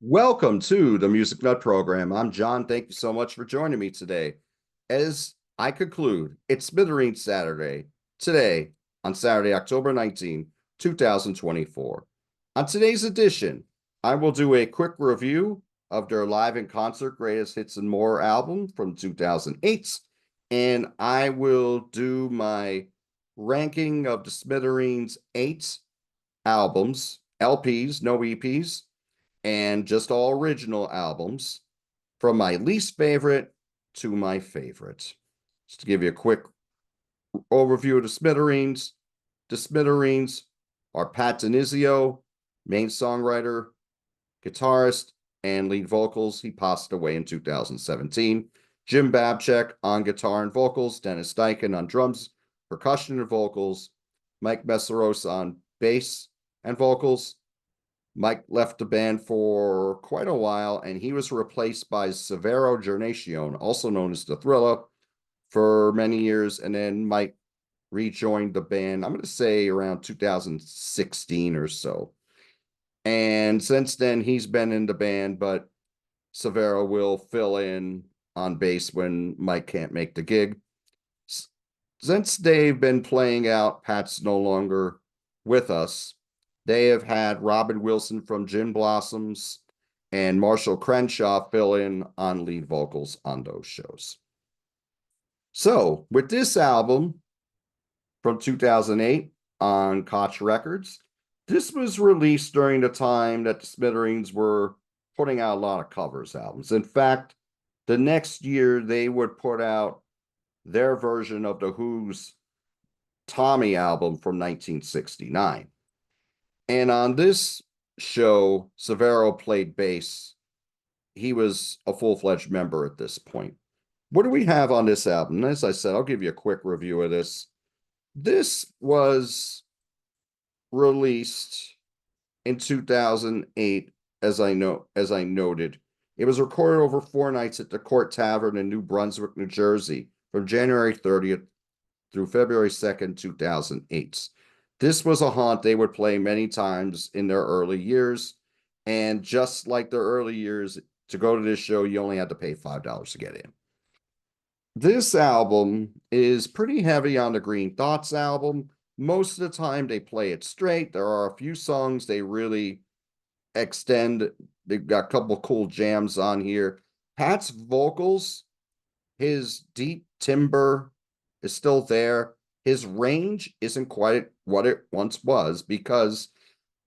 Welcome to the Music Nut Program. I'm John. Thank you so much for joining me today. As I conclude, it's Smithereens Saturday, today, on Saturday, October 19, 2024. On today's edition, I will do a quick review of their live and concert greatest hits and more album from 2008, and I will do my ranking of the Smithereens 8 albums, LPs, no EPs, and just all original albums from my least favorite to my favorite. Just to give you a quick overview of the Smithereens are Pat Denizio, main songwriter, guitarist, and lead vocals. He passed away in 2017. Jim Babchek on guitar and vocals, Dennis Dyken on drums, percussion and vocals, Mike Messeros on bass and vocals. Mike left the band for quite a while, and he was replaced by Severo Gernacion, also known as The Thriller, for many years. And then Mike rejoined the band, I'm going to say around 2016 or so. And since then, he's been in the band, but Severo will fill in on bass when Mike can't make the gig. Since they've been playing out, Pat's no longer with us. They have had Robin Wilson from Gin Blossoms and Marshall Crenshaw fill in on lead vocals on those shows. So, with this album from 2008 on Koch Records, this was released during the time that the Smithereens were putting out a lot of covers albums. In fact, the next year they would put out their version of The Who's Tommy album from 1969. And on this show, Severo played bass. He was a full-fledged member at this point. What do we have on this album? As I said, I'll give you a quick review of this. This was released in 2008, as I noted. It was recorded over 4 nights at the Court Tavern in New Brunswick, New Jersey, from January 30th through February 2nd, 2008. This was a haunt they would play many times in their early years. And just like their early years, to go to this show, you only had to pay $5 to get in. This album is pretty heavy on the Green Thoughts album. Most of the time, they play it straight. There are a few songs they really extend. They've got a couple cool jams on here. Pat's vocals, his deep timbre is still there. His range isn't quite what it once was because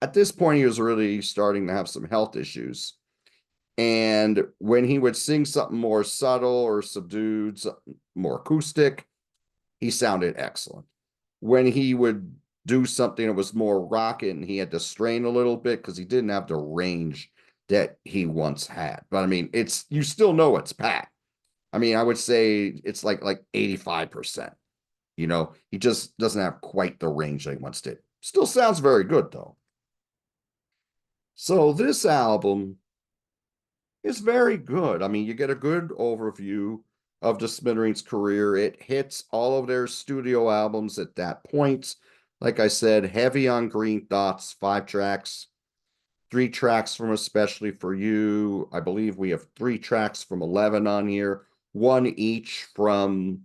at this point he was really starting to have some health issues. And when he would sing something more subtle or subdued, more acoustic, he sounded excellent. When he would do something that was more rockin', he had to strain a little bit because he didn't have the range that he once had. But I mean, you still know it's Pat. I mean, I would say it's like 85%. You know, he just doesn't have quite the range that he once did. Still sounds very good, though. So this album is very good. I mean, you get a good overview of the Smithereens' career. It hits all of their studio albums at that point. Like I said, heavy on Green Thoughts, 5 tracks, 3 tracks from Especially for You. I believe we have 3 tracks from 11 on here, 1 each from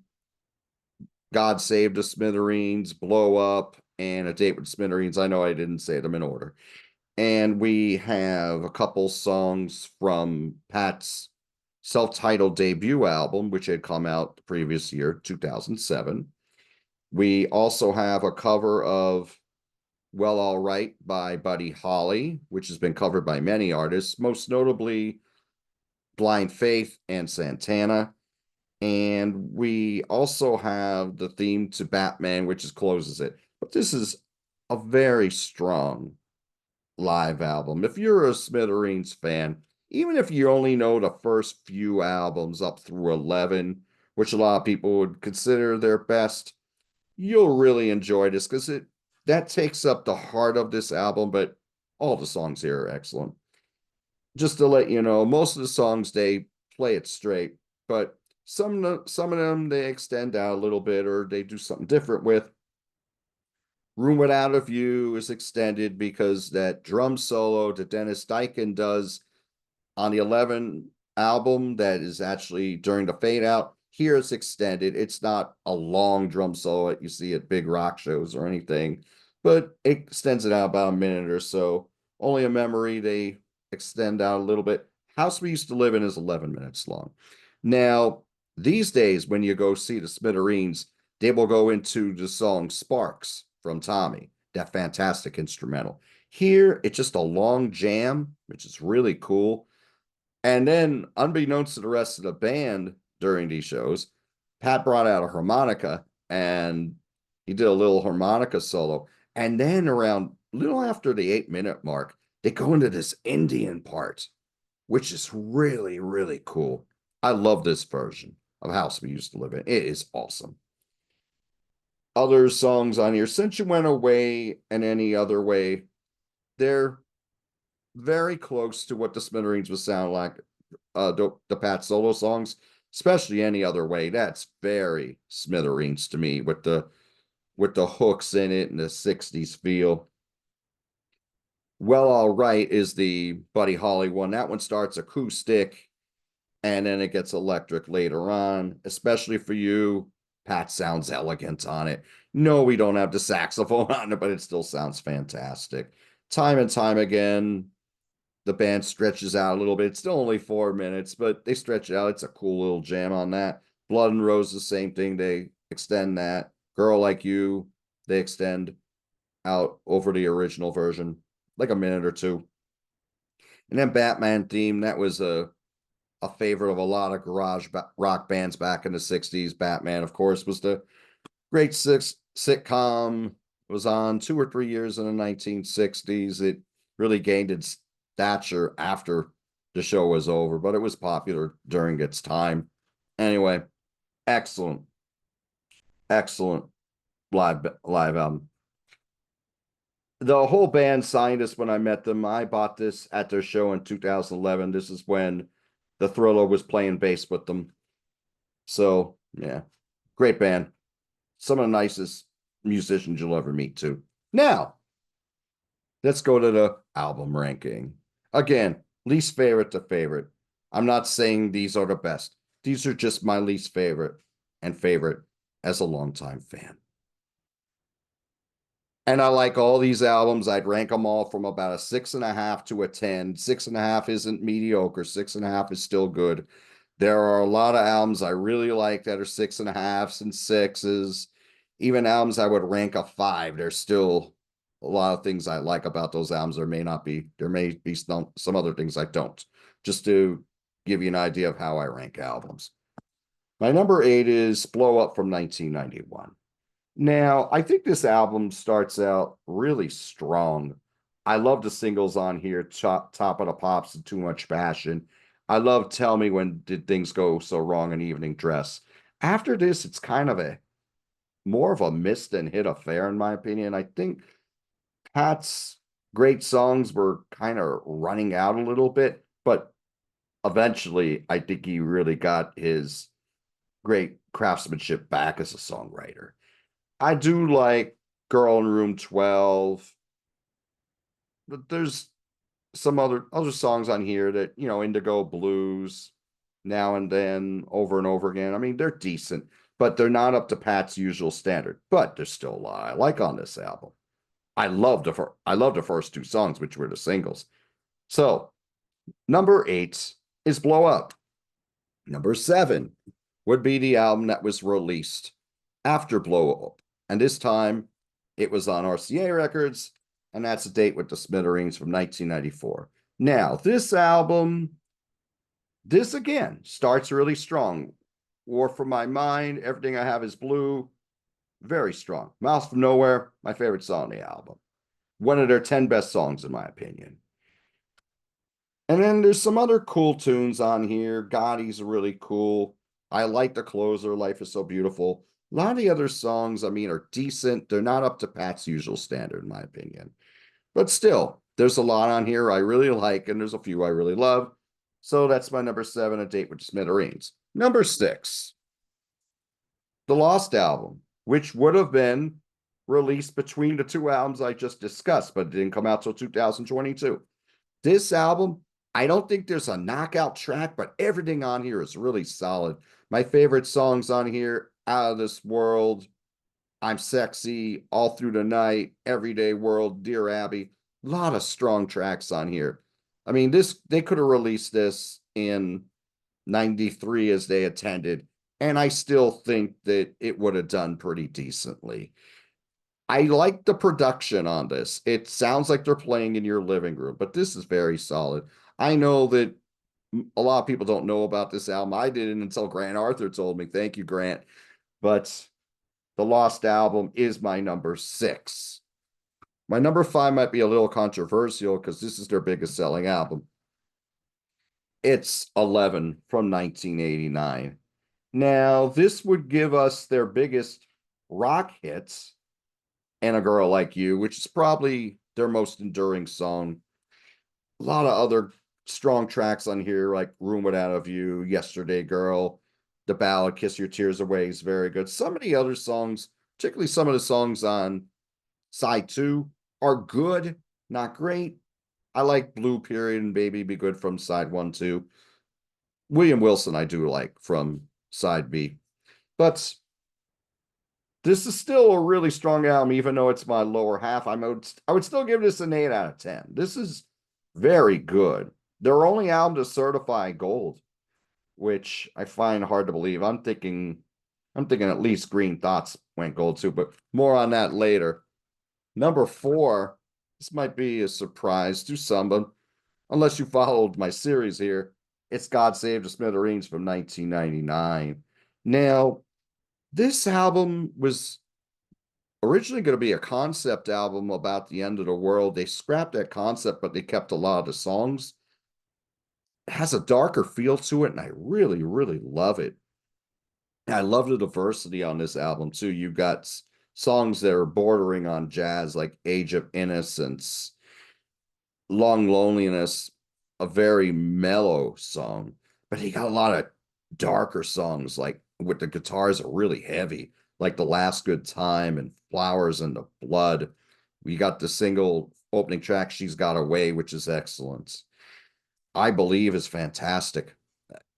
God Save the Smithereens, Blow Up, and A Date with Smithereens. I know I didn't say them in order. And we have a couple songs from Pat's self-titled debut album, which had come out the previous year, 2007. We also have a cover of Well, All Right by Buddy Holly, which has been covered by many artists, most notably Blind Faith and Santana. And we also have the theme to Batman, which closes it. But this is a very strong live album. If you're a Smithereens fan, even if you only know the first few albums up through 11, which a lot of people would consider their best, you'll really enjoy this because that takes up the heart of this album, but all the songs here are excellent. Just to let you know, most of the songs, they play it straight, but some of them, they extend out a little bit or they do something different with. Room Without a View is extended because that drum solo that Dennis Dyken does on the 11 album that is actually during the fade out. Here it's extended. It's not a long drum solo that you see at big rock shows or anything, but it extends it out about a minute or so. Only a memory, they extend out a little bit. House We Used to Live In is 11 minutes long. Now, these days, when you go see the Smithereens, they will go into the song Sparks from Tommy, that fantastic instrumental. Here, it's just a long jam, which is really cool. And then, unbeknownst to the rest of the band during these shows, Pat brought out a harmonica and he did a little harmonica solo. And then, around a little after the 8 minute mark, they go into this Indian part, which is really, really cool. I love this version of House We Used to Live In. It is awesome. Other songs on here, Since You Went Away and Any Other Way, they're very close to what the Smithereens would sound like, the Pat solo songs, especially Any Other Way. That's very Smithereens to me with the hooks in it and the 60s feel. Well, All Right is the Buddy Holly one. That one starts acoustic and then it gets electric later on, especially for you. Pat sounds elegant on it. No, we don't have the saxophone on it, but it still sounds fantastic. Time and time again, the band stretches out a little bit. It's still only 4 minutes, but they stretch it out. It's a cool little jam on that. Blood and Rose, the same thing. They extend that. Girl Like You, they extend out over the original version, like a minute or two. And then Batman Theme, that was a favorite of a lot of garage rock bands back in the 60s. Batman, of course, was the great sitcom. It was on 2 or 3 years in the 1960s. It really gained its stature after the show was over, but it was popular during its time. Anyway, excellent, excellent live album. The whole band signed us when I met them. I bought this at their show in 2011. This is when the Thriller was playing bass with them. So, yeah, great band. Some of the nicest musicians you'll ever meet, too. Now, let's go to the album ranking. Again, least favorite to favorite. I'm not saying these are the best. These are just my least favorite and favorite as a longtime fan. And I like all these albums. I'd rank them all from about a 6.5 to a 10. 6.5 isn't mediocre. 6.5 is still good. There are a lot of albums I really like that are 6.5s and 6s. Even albums I would rank a 5. There's still a lot of things I like about those albums. There may be some other things I don't. Just to give you an idea of how I rank albums. My number 8 is Blow Up from 1991. Now, I think this album starts out really strong. I love the singles on here, Top of the Pops and Too Much Passion. I love Tell Me When Did Things Go So Wrong in Evening Dress. After this, it's kind of more of a miss than hit affair, in my opinion. I think Pat's great songs were kind of running out a little bit, but eventually, I think he really got his great craftsmanship back as a songwriter. I do like Girl in Room 12, but there's some other songs on here that, Indigo Blues, Now and Then, Over and Over Again. I mean, they're decent, but they're not up to Pat's usual standard. But there's still a lot I like on this album. I love the first 2 songs, which were the singles. So, number 8 is Blow Up. Number 7 would be the album that was released after Blow Up. And this time, it was on RCA Records, and that's a date with the Smithereens from 1994. Now, this album, this again, starts really strong. War for My Mind, Everything I Have Is Blue, very strong. Miles from Nowhere, my favorite song on the album. One of their 10 best songs, in my opinion. And then there's some other cool tunes on here. Gotti's really cool. I like the closer, Life Is So Beautiful. A lot of the other songs, are decent. They're not up to Pat's usual standard, in my opinion. But still, there's a lot on here I really like, and there's a few I really love. So that's my number 7, A Date with the Smithereens. Number 6, The Lost Album, which would have been released between the 2 albums I just discussed, but it didn't come out till 2022. This album, I don't think there's a knockout track, but everything on here is really solid. My favorite songs on here, Out of This World, I'm Sexy, All Through the Night, Everyday World, Dear Abby. A lot of strong tracks on here. I mean, they could have released this in 93 as they attended, and I still think that it would have done pretty decently. I like the production on this. It sounds like they're playing in your living room, but this is very solid. I know that a lot of people don't know about this album. I didn't until Grant Arthur told me. Thank you, Grant. But the Lost Album is my number 6. My number 5 might be a little controversial because this is their biggest selling album. It's 11 from 1989. Now, this would give us their biggest rock hits, And a Girl Like You, which is probably their most enduring song. A lot of other strong tracks on here, like Room Without a View, Yesterday Girl, the ballad Kiss Your Tears Away is very good. Some of the other songs, particularly some of the songs on side 2, are good, not great. I like Blue Period and Baby Be Good from side 1 too. William Wilson I do like from side B. But this is still a really strong album, even though it's my lower half. I would still give this an 8 out of 10. This is very good. Their only album to certify gold, which I find hard to believe. I'm thinking at least Green Thoughts went gold too, but more on that later. Number 4, this might be a surprise to some, but unless you followed my series here, it's God Save the Smithereens from 1999. Now, this album was originally going to be a concept album about the end of the world. They scrapped that concept, but they kept a lot of the songs. It has a darker feel to it, and I really, really love it. I love the diversity on this album, too. You've got songs that are bordering on jazz, like Age of Innocence, Long Loneliness, a very mellow song, but he got a lot of darker songs, like with the guitars are really heavy, like The Last Good Time and Flowers in the Blood. We got the single opening track, She's Got Away, which is excellent. I Believe is fantastic.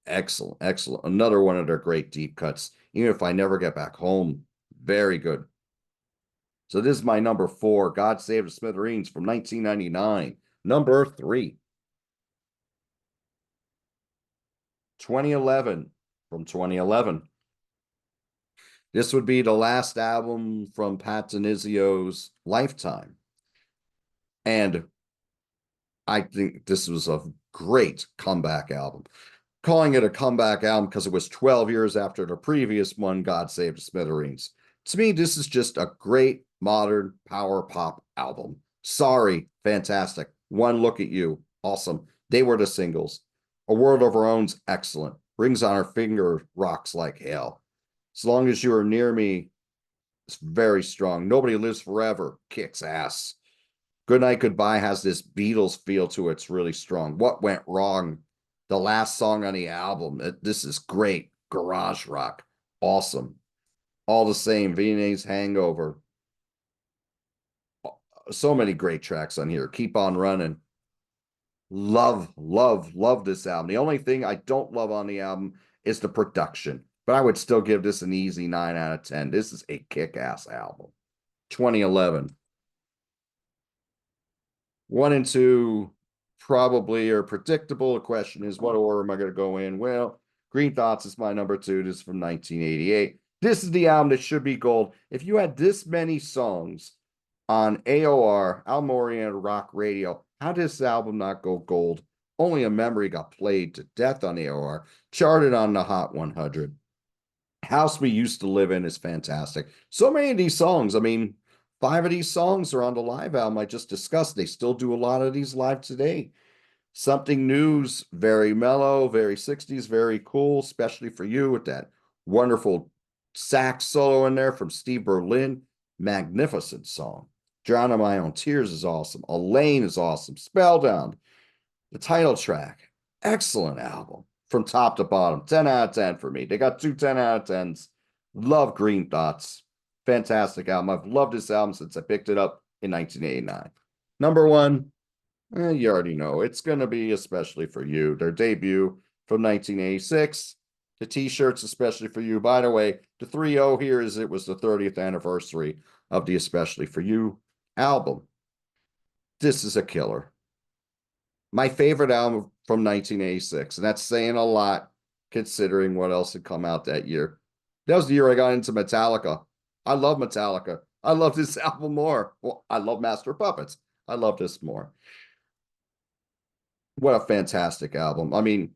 Excellent, excellent. Another one of their great deep cuts. Even If I Never Get Back Home, very good. So this is my number 4, God Save the Smithereens from 1999. Number 3, 2011 from 2011. This would be the last album from Pat Denisio's lifetime. And I think this was a great comeback album. Calling it a comeback album because it was 12 years after the previous one, God Save the Smithereens. To me, this is just a great modern power pop album. Sorry, fantastic. One Look at You, awesome. They were the singles. A World of Our Own's excellent. Rings on Her Finger rocks like hell. As Long as You Are Near Me, it's very strong. Nobody Lives Forever kicks ass. Good Night Goodbye has this Beatles feel to it. It's really strong. What Went Wrong, the last song on the album. This is great. Garage rock, awesome. All the Same, Viennese Hangover. So many great tracks on here. Keep on Running. Love, love, love this album. The only thing I don't love on the album is the production, but I would still give this an easy 9 out of 10. This is a kick-ass album. 2011. 1 and 2 probably are predictable. The question is, what order am I going to go in? Well, Green Thoughts is my number 2. This is from 1988. This is the album that should be gold. If you had this many songs on AOR, Album Oriented Rock Radio, how did this album not go gold? Only a Memory got played to death on AOR, charted on the Hot 100. House We Used to Live In is fantastic. So many of these songs, I mean, 5 of these songs are on the live album I just discussed. They still do a lot of these live today. Something New's very mellow, very 60s, very cool, especially for you with that wonderful sax solo in there from Steve Berlin. Magnificent song. Drown in My Own Tears is awesome. Elaine is awesome. Spellbound, the title track, excellent album from top to bottom. 10 out of 10 for me. They got 2 10 out of 10s. Love Green Thoughts. Fantastic album. I've loved this album since I picked it up in 1989. Number 1, You already know it's going to be especially for you. Their debut from 1986. The t-shirts, especially for you. By the way, the 3-0 here is it was the 30th anniversary of the Especially for You album. This is a killer. My favorite album from 1986, and that's saying a lot considering what else had come out that year. That was the year I got into Metallica. I love Metallica. I love this album more. Well, I love Master of Puppets. I love this more. What a fantastic album. I mean,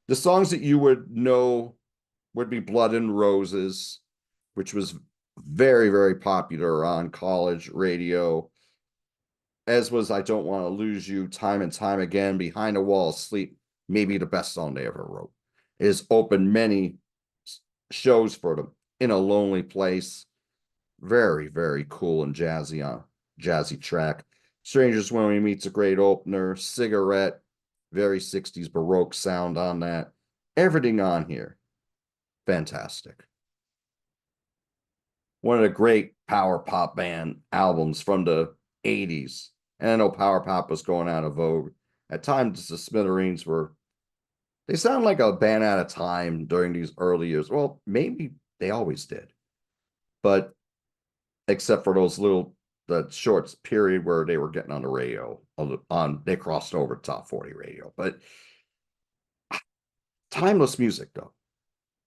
the songs that you would know would be Blood and Roses, which was very, very popular on college radio, as was I Don't Want to Lose You, time and time again, Behind a Wall of Sleep, maybe the best song they ever wrote. It has opened many shows for them. In a Lonely Place, very, very cool and jazzy track. Strangers When We Meet's a great opener. Cigarette, very 60s Baroque sound on that. Everything on here, fantastic. One of the great power pop band albums from the 80s. And I know power pop was going out of vogue. At times, the Smithereens they sound like a band out of time during these early years. Well, maybe they always did. But except for the short period where they were getting on the radio, they crossed over top 40 radio. But timeless music, though.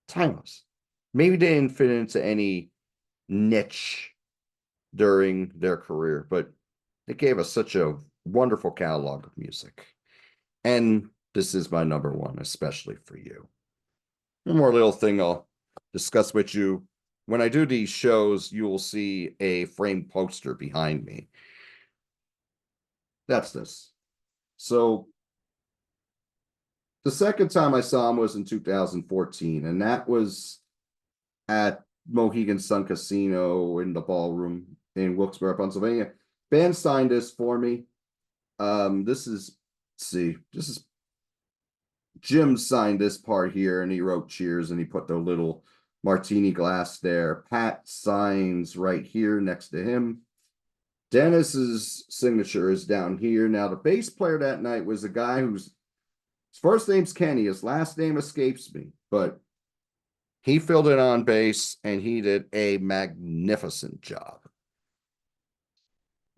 Timeless. Maybe they didn't fit into any niche during their career, but they gave us such a wonderful catalog of music. And this is my number one, especially for you. One more little thing I'll discuss with you. When I do these shows, you will see a framed poster behind me. That's this. So the second time I saw him was in 2014, and that was at Mohegan Sun Casino in the ballroom in Wilkes-Barre, Pennsylvania. Band signed this for me. This is Jim signed this part here, and he wrote cheers, and he put the little martini glass there. Pat signs right here next to him. Dennis's signature is down here. Now, the bass player that night was a guy whose first name's Kenny. His last name escapes me, but he filled in on bass, and he did a magnificent job.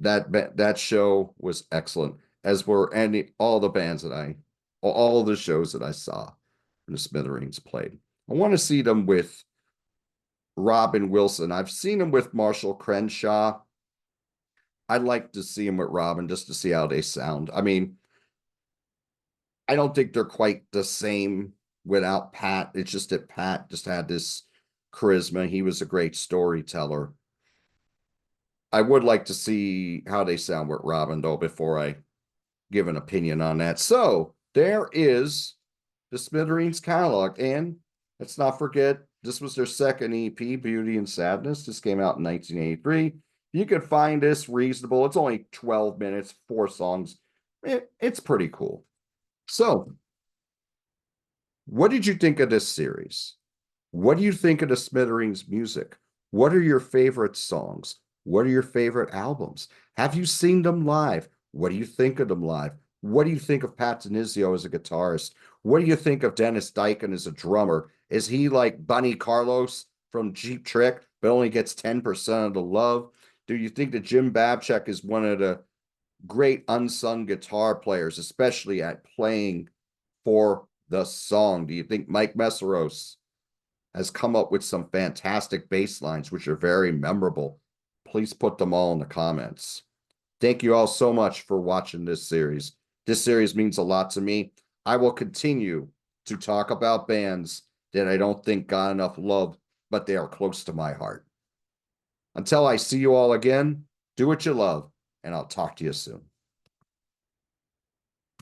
That show was excellent, as were all the shows that I saw when the Smithereens played. I want to see them with Robin Wilson. I've seen him with Marshall Crenshaw. I'd like to see him with Robin just to see how they sound. I mean, I don't think they're quite the same without Pat. It's just that Pat just had this charisma. He was a great storyteller. I would like to see how they sound with Robin, though, before I give an opinion on that. So there is the Smithereens catalog. And let's not forget, this was their second EP, Beauty and Sadness. This came out in 1983. You can find this reasonable. It's only 12 minutes, 4 songs. It's pretty cool. So, what did you think of this series? What do you think of the Smithereens music? What are your favorite songs? What are your favorite albums? Have you seen them live? What do you think of them live? What do you think of Pat Denizio as a guitarist? What do you think of Dennis Dyken as a drummer? Is he like Bunny Carlos from Cheap Trick, but only gets 10% of the love? Do you think that Jim Babchek is one of the great unsung guitar players, especially at playing for the song? Do you think Mike Messeros has come up with some fantastic bass lines, which are very memorable? Please put them all in the comments. Thank you all so much for watching this series. This series means a lot to me. I will continue to talk about bands that I don't think got enough love, but they are close to my heart. Until I see you all again, do what you love, and I'll talk to you soon.